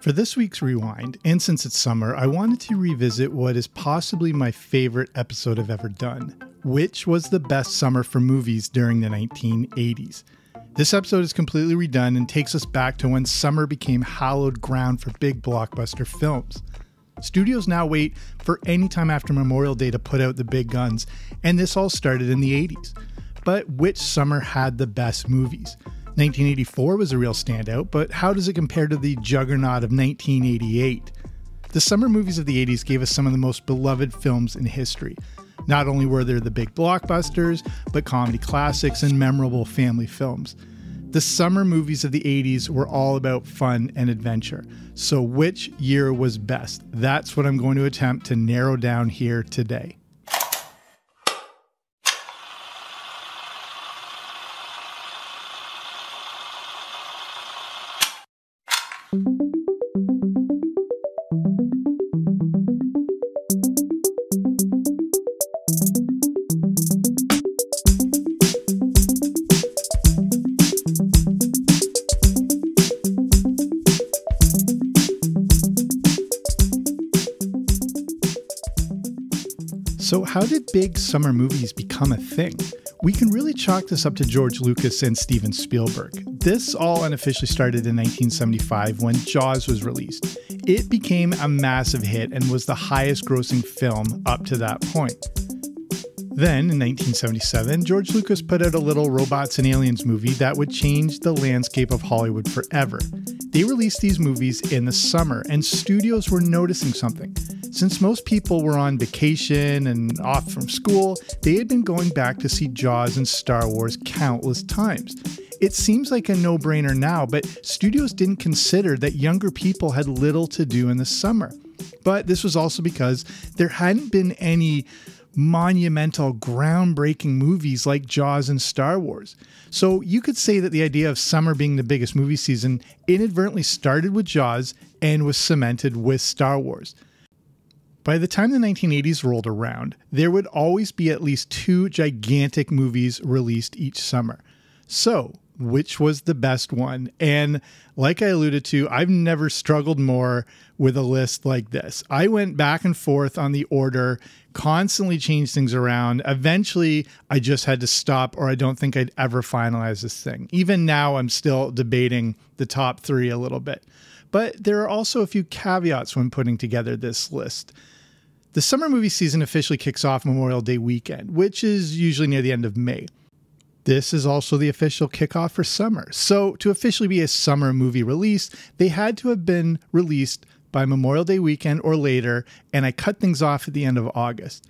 For this week's Rewind, and since it's summer, I wanted to revisit what is possibly my favorite episode I've ever done, which was the best summer for movies during the 1980s. This episode is completely redone and takes us back to when summer became hallowed ground for big blockbuster films. Studios now wait for any time after Memorial Day to put out the big guns, and this all started in the 80s. But which summer had the best movies? 1984 was a real standout, but how does it compare to the juggernaut of 1988? The summer movies of the 80s gave us some of the most beloved films in history. Not only were there the big blockbusters, but comedy classics and memorable family films. The summer movies of the 80s were all about fun and adventure. So which year was best? That's what I'm going to attempt to narrow down here today. So how did big summer movies become a thing? We can really chalk this up to George Lucas and Steven Spielberg. This all unofficially started in 1975 when Jaws was released. It became a massive hit and was the highest grossing film up to that point. Then, in 1977, George Lucas put out a little robots and aliens movie that would change the landscape of Hollywood forever. They released these movies in the summer, and studios were noticing something. Since most people were on vacation and off from school, they had been going back to see Jaws and Star Wars countless times. It seems like a no-brainer now, but studios didn't consider that younger people had little to do in the summer. But this was also because there hadn't been any monumental, groundbreaking movies like Jaws and Star Wars. So you could say that the idea of summer being the biggest movie season inadvertently started with Jaws and was cemented with Star Wars. By the time the 1980s rolled around, there would always be at least two gigantic movies released each summer. So, which was the best one? And like I alluded to, I've never struggled more with a list like this. I went back and forth on the order, constantly changed things around. Eventually, I just had to stop, or I don't think I'd ever finalize this thing. Even now, I'm still debating the top three a little bit. But there are also a few caveats when putting together this list. The summer movie season officially kicks off Memorial Day weekend, which is usually near the end of May. This is also the official kickoff for summer. So to officially be a summer movie release, they had to have been released by Memorial Day weekend or later, and I cut things off at the end of August.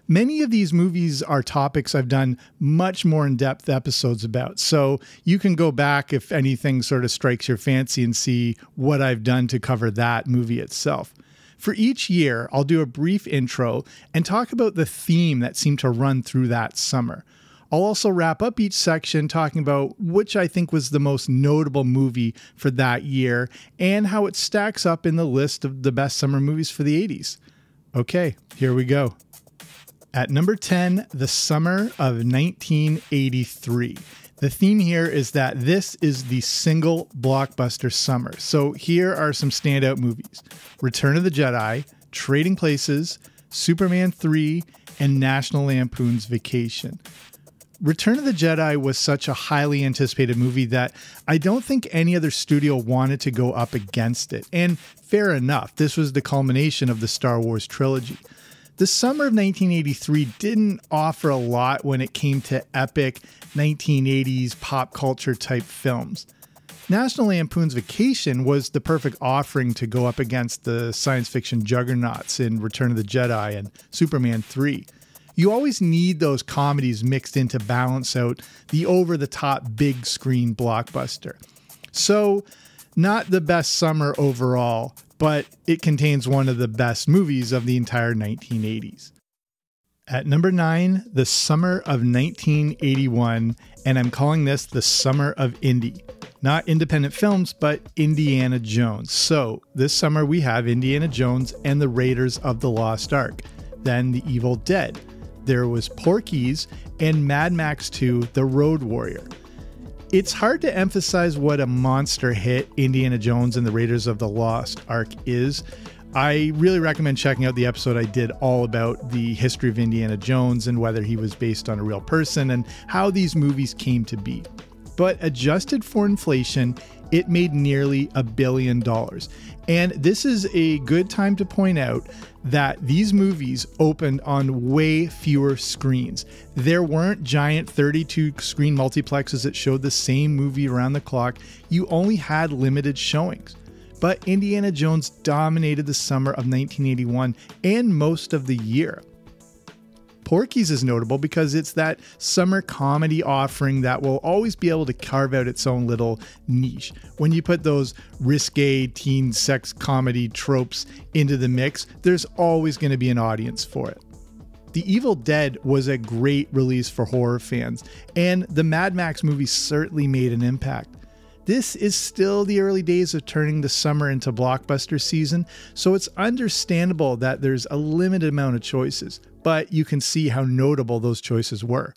Many of these movies are topics I've done much more in-depth episodes about, so you can go back if anything sort of strikes your fancy and see what I've done to cover that movie itself. For each year, I'll do a brief intro and talk about the theme that seemed to run through that summer. I'll also wrap up each section talking about which I think was the most notable movie for that year and how it stacks up in the list of the best summer movies for the 80s. Okay, here we go. At number 10, the summer of 1983. The theme here is that this is the single blockbuster summer. So here are some standout movies: Return of the Jedi, Trading Places, Superman 3, and National Lampoon's Vacation. Return of the Jedi was such a highly anticipated movie that I don't think any other studio wanted to go up against it. And fair enough, this was the culmination of the Star Wars trilogy. The summer of 1983 didn't offer a lot when it came to epic 1980s pop culture type films. National Lampoon's Vacation was the perfect offering to go up against the science fiction juggernauts in Return of the Jedi and Superman 3. You always need those comedies mixed in to balance out the over-the-top big screen blockbuster. So, not the best summer overall, but it contains one of the best movies of the entire 1980s. At number 9, the summer of 1981, and I'm calling this the summer of indie. Not independent films, but Indiana Jones. So this summer we have Indiana Jones and the Raiders of the Lost Ark, then The Evil Dead. There was Porky's and Mad Max 2, The Road Warrior. It's hard to emphasize what a monster hit Indiana Jones and the Raiders of the Lost Ark is. I really recommend checking out the episode I did all about the history of Indiana Jones and whether he was based on a real person and how these movies came to be. But adjusted for inflation, it made nearly $1 billion. And this is a good time to point out that these movies opened on way fewer screens. There weren't giant 32-screen multiplexes that showed the same movie around the clock. You only had limited showings. But Indiana Jones dominated the summer of 1981 and most of the year. Porky's is notable because it's that summer comedy offering that will always be able to carve out its own little niche. When you put those risque teen sex comedy tropes into the mix, there's always going to be an audience for it. The Evil Dead was a great release for horror fans, and the Mad Max movies certainly made an impact. This is still the early days of turning the summer into blockbuster season, so it's understandable that there's a limited amount of choices, but you can see how notable those choices were.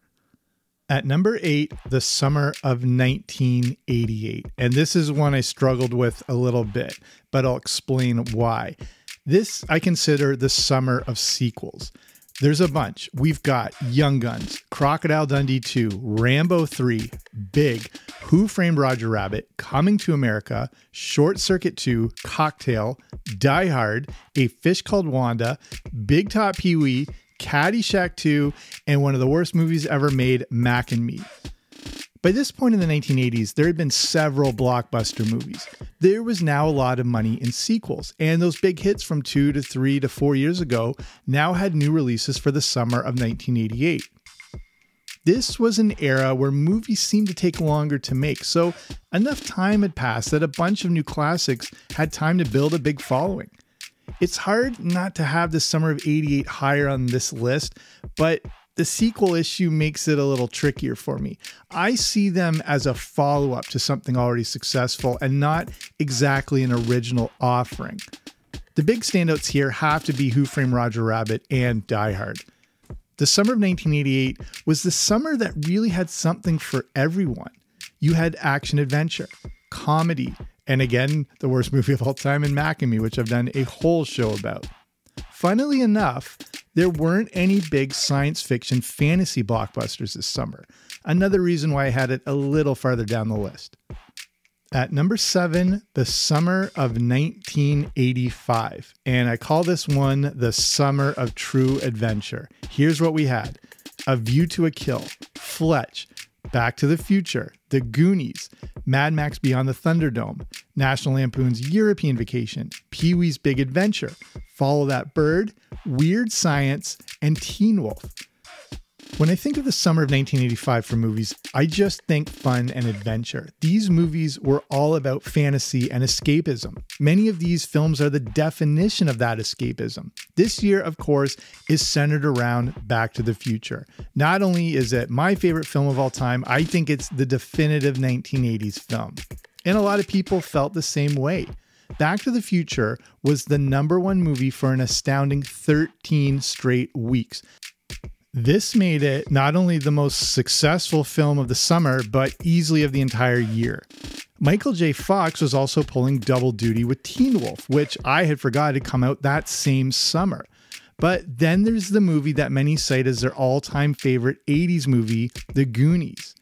At number 8, The Summer of 1988. And this is one I struggled with a little bit, but I'll explain why. This I consider the summer of sequels. There's a bunch. We've got Young Guns, Crocodile Dundee 2, Rambo 3, Big, Who Framed Roger Rabbit, Coming to America, Short Circuit 2, Cocktail, Die Hard, A Fish Called Wanda, Big Top Pee-wee, Caddyshack 2, and one of the worst movies ever made, Mac and Me. By this point in the 1980s, there had been several blockbuster movies. There was now a lot of money in sequels, and those big hits from 2 to 3 to 4 years ago now had new releases for the summer of 1988. This was an era where movies seemed to take longer to make, so enough time had passed that a bunch of new classics had time to build a big following. It's hard not to have the summer of 88 higher on this list, but the sequel issue makes it a little trickier for me. I see them as a follow-up to something already successful and not exactly an original offering. The big standouts here have to be Who Framed Roger Rabbit and Die Hard. The summer of 1988 was the summer that really had something for everyone. You had action-adventure, comedy, and again, the worst movie of all time in Mac and Me, which I've done a whole show about. Funnily enough, there weren't any big science fiction fantasy blockbusters this summer. Another reason why I had it a little farther down the list. At number 7, The Summer of 1985. And I call this one the Summer of True Adventure. Here's what we had. A View to a Kill, Fletch, Back to the Future, The Goonies, Mad Max Beyond the Thunderdome, National Lampoon's European Vacation, Pee-wee's Big Adventure, Follow That Bird, Weird Science, and Teen Wolf. When I think of the summer of 1985 for movies, I just think fun and adventure. These movies were all about fantasy and escapism. Many of these films are the definition of that escapism. This year, of course, is centered around Back to the Future. Not only is it my favorite film of all time, I think it's the definitive 1980s film. And a lot of people felt the same way. Back to the Future was the #1 movie for an astounding 13 straight weeks. This made it not only the most successful film of the summer, but easily of the entire year. Michael J. Fox was also pulling double duty with Teen Wolf, which I had forgot had come out that same summer. But then there's the movie that many cite as their all-time favorite 80s movie, The Goonies.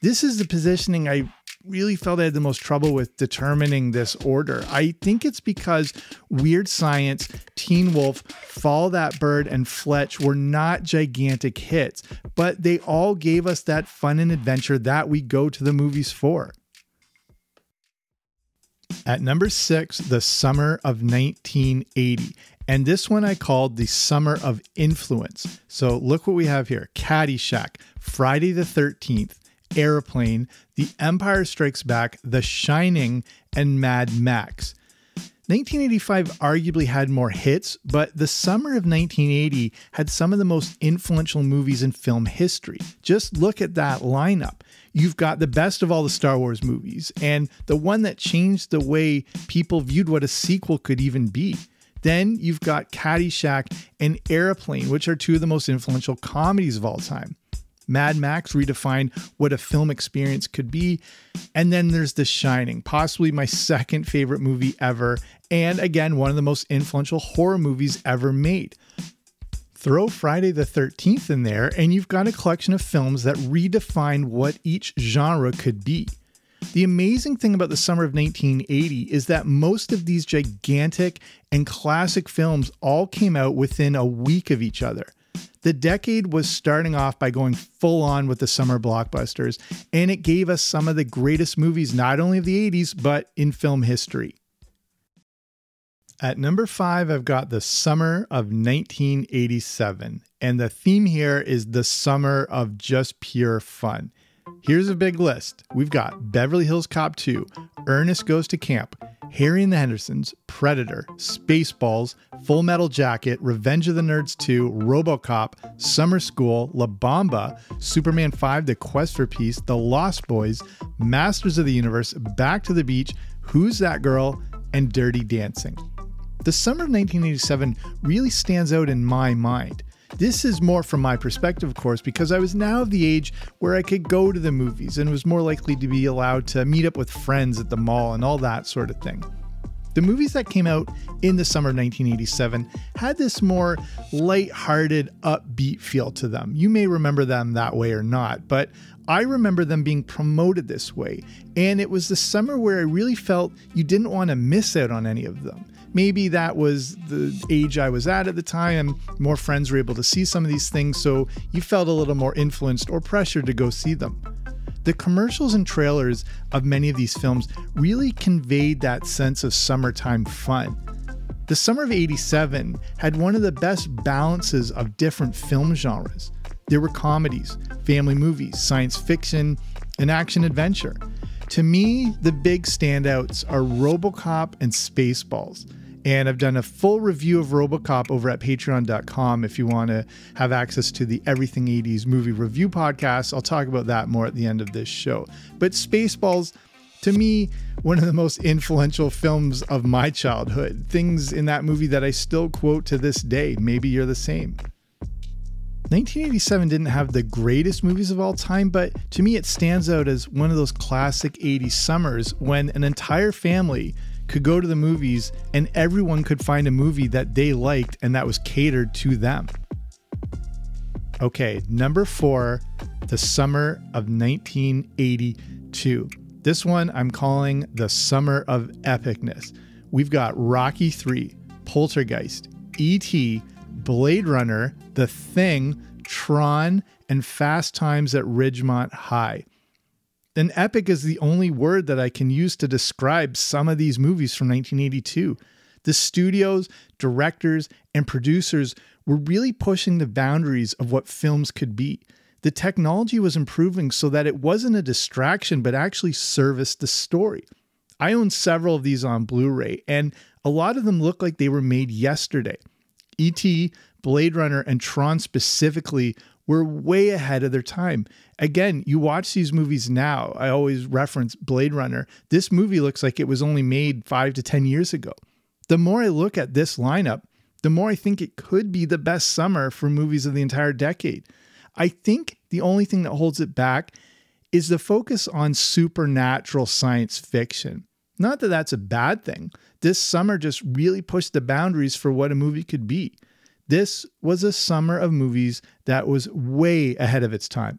This is the positioning I really felt I had the most trouble with determining this order. I think it's because Weird Science, Teen Wolf, Follow That Bird, and Fletch were not gigantic hits, but they all gave us that fun and adventure that we go to the movies for. At number 6, The Summer of 1980. And this one I called the Summer of Influence. So look what we have here. Caddyshack, Friday the 13th, Airplane, The Empire Strikes Back, The Shining, and Mad Max. 1985 arguably had more hits, but the summer of 1980 had some of the most influential movies in film history. Just look at that lineup. You've got the best of all the Star Wars movies, and the one that changed the way people viewed what a sequel could even be. Then you've got Caddyshack and Airplane, which are two of the most influential comedies of all time. Mad Max redefined what a film experience could be. And then there's The Shining, possibly my second favorite movie ever. And again, one of the most influential horror movies ever made. Throw Friday the 13th in there, and you've got a collection of films that redefine what each genre could be. The amazing thing about the summer of 1980 is that most of these gigantic and classic films all came out within a week of each other. The decade was starting off by going full on with the summer blockbusters, and it gave us some of the greatest movies not only of the 80s, but in film history. At number 5, I've got the summer of 1987, and the theme here is the summer of just pure fun. Here's a big list. We've got Beverly Hills Cop 2, Ernest Goes to Camp, Harry and the Hendersons, Predator, Spaceballs, Full Metal Jacket, Revenge of the Nerds 2, RoboCop, Summer School, La Bamba, Superman 5, The Quest for Peace, The Lost Boys, Masters of the Universe, Back to the Beach, Who's That Girl, and Dirty Dancing. The summer of 1987 really stands out in my mind. This is more from my perspective, of course, because I was now of the age where I could go to the movies and was more likely to be allowed to meet up with friends at the mall and all that sort of thing. The movies that came out in the summer of 1987 had this more light-hearted, upbeat feel to them. You may remember them that way or not, but I remember them being promoted this way, and it was the summer where I really felt you didn't want to miss out on any of them. Maybe that was the age I was at the time, and more friends were able to see some of these things, so you felt a little more influenced or pressured to go see them. The commercials and trailers of many of these films really conveyed that sense of summertime fun. The summer of '87 had one of the best balances of different film genres. There were comedies, family movies, science fiction, and action-adventure. To me, the big standouts are RoboCop and Spaceballs. And I've done a full review of RoboCop over at patreon.com if you want to have access to the Everything 80s movie review podcast. I'll talk about that more at the end of this show. But Spaceballs, to me, one of the most influential films of my childhood. Things in that movie that I still quote to this day. Maybe you're the same. 1987 didn't have the greatest movies of all time, but to me it stands out as one of those classic 80s summers when an entire family could go to the movies and everyone could find a movie that they liked and that was catered to them. Okay, number 4, the summer of 1982. This one I'm calling the summer of epicness. We've got Rocky III, Poltergeist, E.T., Blade Runner, The Thing, Tron, and Fast Times at Ridgemont High. An epic is the only word that I can use to describe some of these movies from 1982. The studios, directors, and producers were really pushing the boundaries of what films could be. The technology was improving so that it wasn't a distraction, but actually serviced the story. I own several of these on Blu-ray, and a lot of them look like they were made yesterday. E.T., Blade Runner, and Tron specifically were way ahead of their time. Again, you watch these movies now. I always reference Blade Runner. This movie looks like it was only made 5 to 10 years ago. The more I look at this lineup, the more I think it could be the best summer for movies of the entire decade. I think the only thing that holds it back is the focus on supernatural science fiction. Not that that's a bad thing. This summer just really pushed the boundaries for what a movie could be. This was a summer of movies that was way ahead of its time.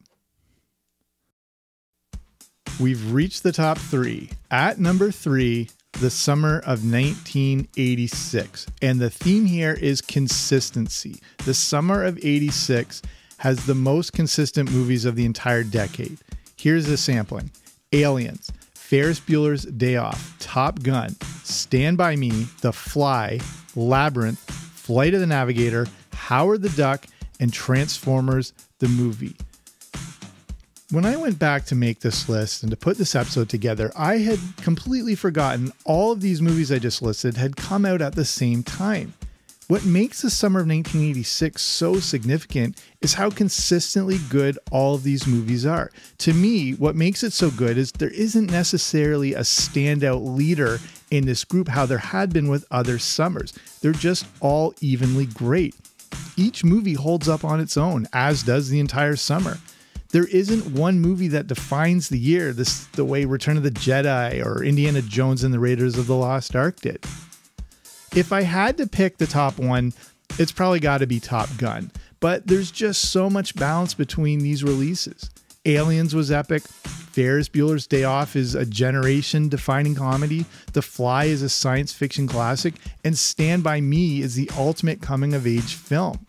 We've reached the top 3. At number 3, the summer of 1986. And the theme here is consistency. The summer of '86 has the most consistent movies of the entire decade. Here's a sampling. Aliens, Ferris Bueller's Day Off, Top Gun, Stand By Me, The Fly, Labyrinth, Flight of the Navigator, Howard the Duck, and Transformers the movie. When I went back to make this list and to put this episode together, I had completely forgotten all of these movies I just listed had come out at the same time. What makes the summer of 1986 so significant is how consistently good all of these movies are. To me, what makes it so good is there isn't necessarily a standout leader in this group, how there had been with other summers. They're just all evenly great. Each movie holds up on its own, as does the entire summer. There isn't one movie that defines the year the way Return of the Jedi or Indiana Jones and the Raiders of the Lost Ark did. If I had to pick the top one, it's probably got to be Top Gun. But there's just so much balance between these releases. Aliens was epic. Ferris Bueller's Day Off is a generation-defining comedy. The Fly is a science fiction classic. And Stand By Me is the ultimate coming-of-age film.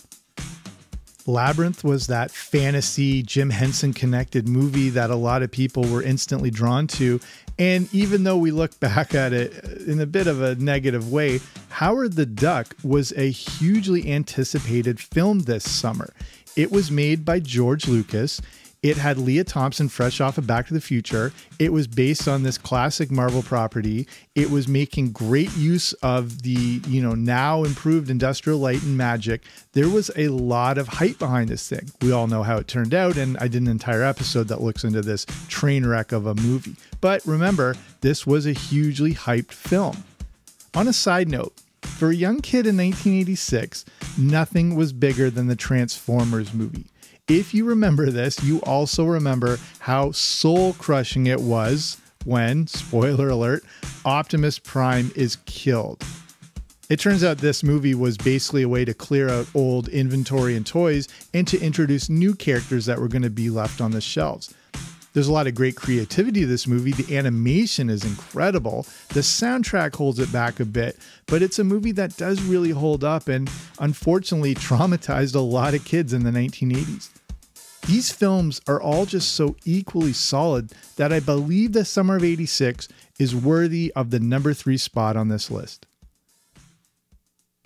Labyrinth was that fantasy Jim Henson connected movie that a lot of people were instantly drawn to. And even though we look back at it in a bit of a negative way, Howard the Duck was a hugely anticipated film this summer. It was made by George Lucas. It had Leah Thompson fresh off of Back to the Future. It was based on this classic Marvel property. It was making great use of the, now improved industrial light and magic. There was a lot of hype behind this thing. We all know how it turned out, and I did an entire episode that looks into this train wreck of a movie. But remember, this was a hugely hyped film. On a side note, for a young kid in 1986, nothing was bigger than the Transformers movie. If you remember this, you also remember how soul-crushing it was when, spoiler alert, Optimus Prime is killed. It turns out this movie was basically a way to clear out old inventory and toys and to introduce new characters that were going to be left on the shelves. There's a lot of great creativity to this movie. The animation is incredible. The soundtrack holds it back a bit, but it's a movie that does really hold up and unfortunately traumatized a lot of kids in the 1980s. These films are all just so equally solid that I believe The Summer of '86 is worthy of the number 3 spot on this list.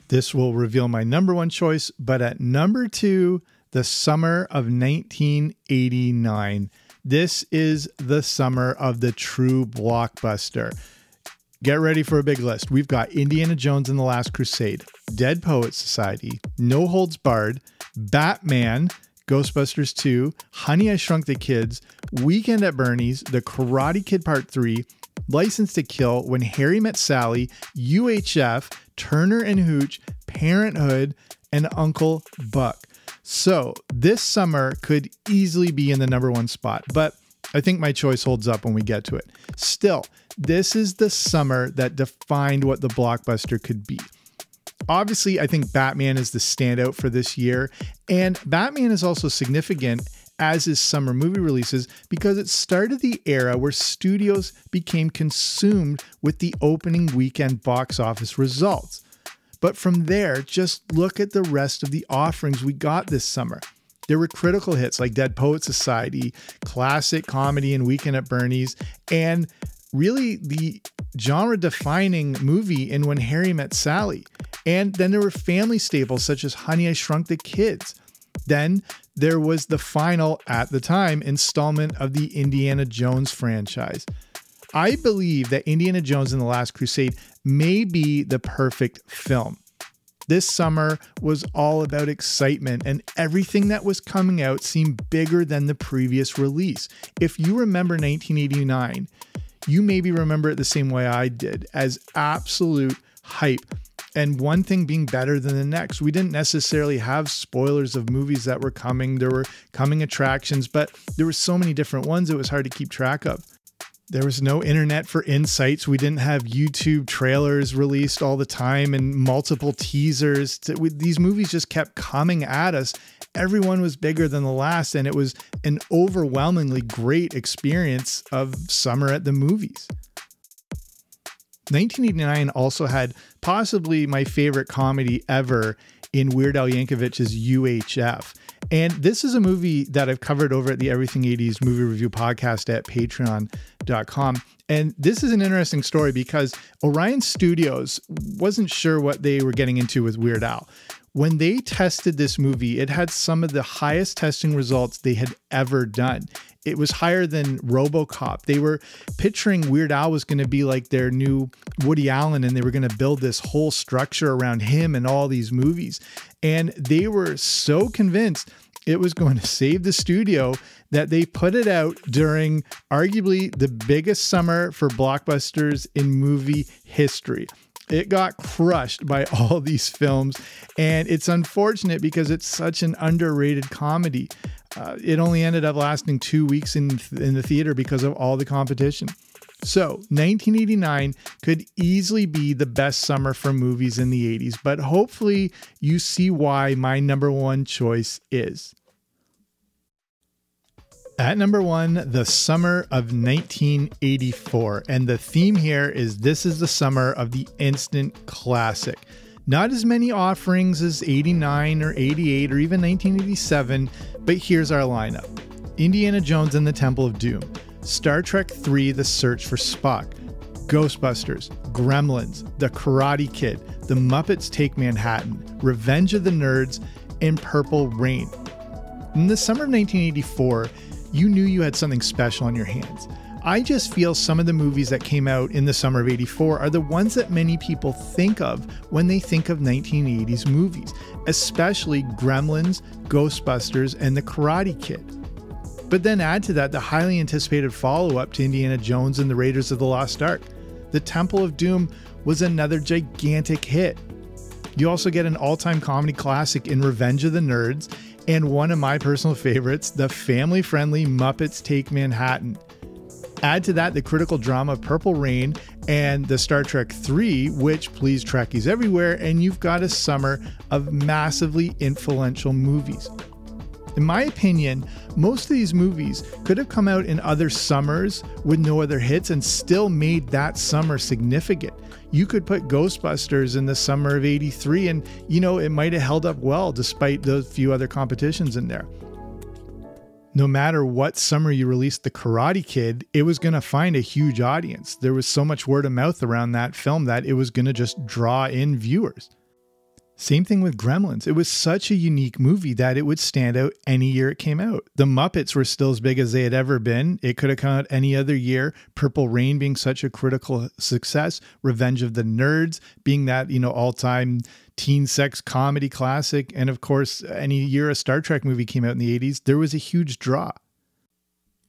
This will reveal my number 1 choice, but at number 2, The Summer of 1989. This is the summer of the true blockbuster. Get ready for a big list. We've got Indiana Jones and the Last Crusade, Dead Poets Society, No Holds Barred, Batman, Ghostbusters 2, Honey, I Shrunk the Kids, Weekend at Bernie's, The Karate Kid Part 3, License to Kill, When Harry Met Sally, UHF, Turner and Hooch, Parenthood, and Uncle Buck. So this summer could easily be in the number 1 spot, but I think my choice holds up when we get to it. Still, this is the summer that defined what the blockbuster could be. Obviously, I think Batman is the standout for this year, and Batman is also significant as is summer movie releases because it started the era where studios became consumed with the opening weekend box office results. But from there, just look at the rest of the offerings we got this summer. There were critical hits like Dead Poets Society, classic comedy and Weekend at Bernie's, and really the genre-defining movie in When Harry Met Sally. And then there were family staples such as Honey, I Shrunk the Kids. Then there was the final, at the time, installment of the Indiana Jones franchise. I believe that Indiana Jones and the Last Crusade may be the perfect film. This summer was all about excitement, and everything that was coming out seemed bigger than the previous release. If you remember 1989, you maybe remember it the same way I did, as absolute hype, and one thing being better than the next. We didn't necessarily have spoilers of movies that were coming. There were coming attractions, but there were so many different ones it was hard to keep track of. There was no internet for insights. We didn't have YouTube trailers released all the time and multiple teasers. These movies just kept coming at us. Everyone was bigger than the last, and it was an overwhelmingly great experience of summer at the movies. 1989 also had possibly my favorite comedy ever in Weird Al Yankovic's UHF. And this is a movie that I've covered over at the Everything 80s movie review podcast at patreon.com. And this is an interesting story because Orion Studios wasn't sure what they were getting into with Weird Al. When they tested this movie, it had some of the highest testing results they had ever done. It was higher than RoboCop. They were picturing Weird Al was going to be like their new Woody Allen, and they were going to build this whole structure around him and all these movies. And they were so convinced it was going to save the studio that they put it out during arguably the biggest summer for blockbusters in movie history. It got crushed by all these films, and it's unfortunate because it's such an underrated comedy. It only ended up lasting 2 weeks in the theater because of all the competition. So 1989 could easily be the best summer for movies in the 80s, but hopefully you see why my number one choice is. At number one, the summer of 1984. And the theme here is this is the summer of the instant classic. Not as many offerings as 89 or 88 or even 1987, but here's our lineup. Indiana Jones and the Temple of Doom, Star Trek III, The Search for Spock, Ghostbusters, Gremlins, The Karate Kid, The Muppets Take Manhattan, Revenge of the Nerds, and Purple Rain. In the summer of 1984, you knew you had something special on your hands. I just feel some of the movies that came out in the summer of 84 are the ones that many people think of when they think of 1980s movies, especially Gremlins, Ghostbusters, and The Karate Kid. But then add to that the highly anticipated follow-up to Indiana Jones and the Raiders of the Lost Ark. The Temple of Doom was another gigantic hit. You also get an all-time comedy classic in Revenge of the Nerds, and one of my personal favorites, the family-friendly Muppets Take Manhattan. Add to that the critical drama of Purple Rain and the Star Trek III, which pleased Trekkies everywhere, and you've got a summer of massively influential movies. In my opinion, most of these movies could have come out in other summers with no other hits and still made that summer significant. You could put Ghostbusters in the summer of 83 and, it might have held up well despite those few other competitions in there. No matter what summer you released The Karate Kid, it was going to find a huge audience. There was so much word of mouth around that film that it was going to just draw in viewers. Same thing with Gremlins. It was such a unique movie that it would stand out any year it came out. The Muppets were still as big as they had ever been. It could have come out any other year. Purple Rain being such a critical success. Revenge of the Nerds being that, all-time teen sex comedy classic. And of course, any year a Star Trek movie came out in the 80s, there was a huge draw.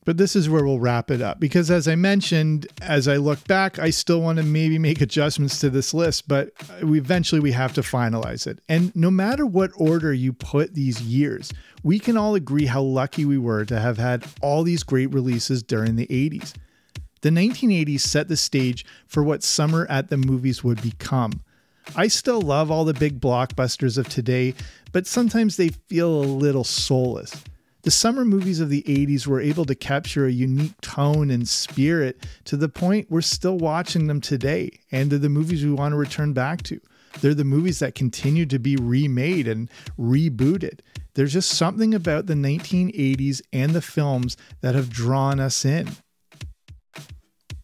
But this is where we'll wrap it up because as I mentioned, as I look back, I still want to maybe make adjustments to this list, but eventually we have to finalize it. And no matter what order you put these years, we can all agree how lucky we were to have had all these great releases during the 80s. The 1980s set the stage for what summer at the movies would become. I still love all the big blockbusters of today, but sometimes they feel a little soulless. The summer movies of the 80s were able to capture a unique tone and spirit to the point we're still watching them today, and they're the movies we want to return back to. They're the movies that continue to be remade and rebooted. There's just something about the 1980s and the films that have drawn us in.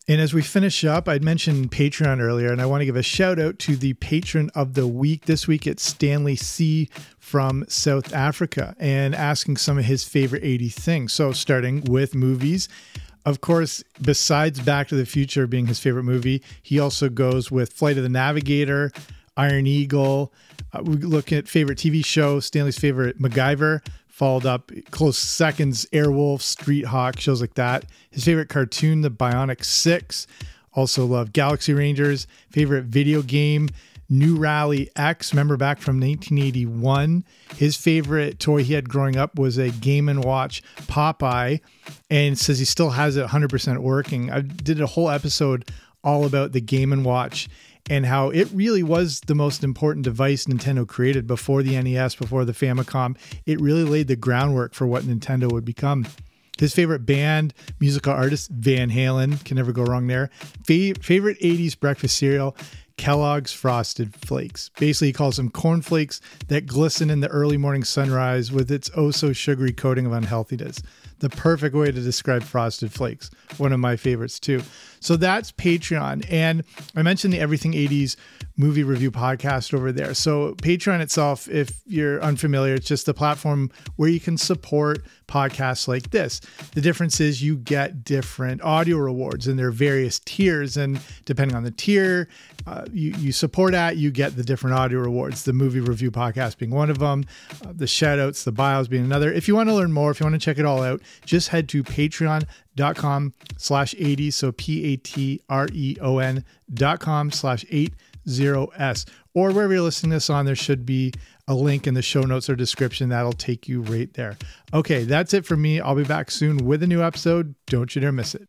And as we finish up, I'd mentioned Patreon earlier, and I want to give a shout out to the patron of the week. This week it's Stanley C. from South Africa, and asking some of his favorite 80 things. So starting with movies, of course, besides Back to the Future being his favorite movie, he also goes with Flight of the Navigator, Iron Eagle. We look at favorite TV show, Stanley's favorite MacGyver, followed up close seconds, Airwolf, Street Hawk, shows like that. His favorite cartoon, The Bionic Six. Also love Galaxy Rangers. Favorite video game, New Rally X, remember back from 1981. His favorite toy he had growing up was a Game & Watch Popeye, and says he still has it 100% working. I did a whole episode all about the Game & Watch and how it really was the most important device Nintendo created before the NES, before the Famicom. It really laid the groundwork for what Nintendo would become. His favorite band, musical artist, Van Halen, can never go wrong there. Favorite 80s breakfast cereal, Kellogg's Frosted Flakes. Basically, he calls them cornflakes that glisten in the early morning sunrise with its oh-so-sugary coating of unhealthiness. The perfect way to describe Frosted Flakes. One of my favorites, too. So that's Patreon. And I mentioned the Everything 80s movie review podcast over there. So Patreon itself, if you're unfamiliar, it's just the platform where you can support podcasts like this. The difference is you get different audio rewards, and there are various tiers. And depending on the tier you support at, you get the different audio rewards. The movie review podcast being one of them, the shout outs, the bios being another. If you want to learn more, if you want to check it all out, just head to patreon.com/80. So patreon.com/8 Or wherever you're listening to this on, there should be a link in the show notes or description that'll take you right there. Okay, that's it for me. I'll be back soon with a new episode. Don't you dare miss it.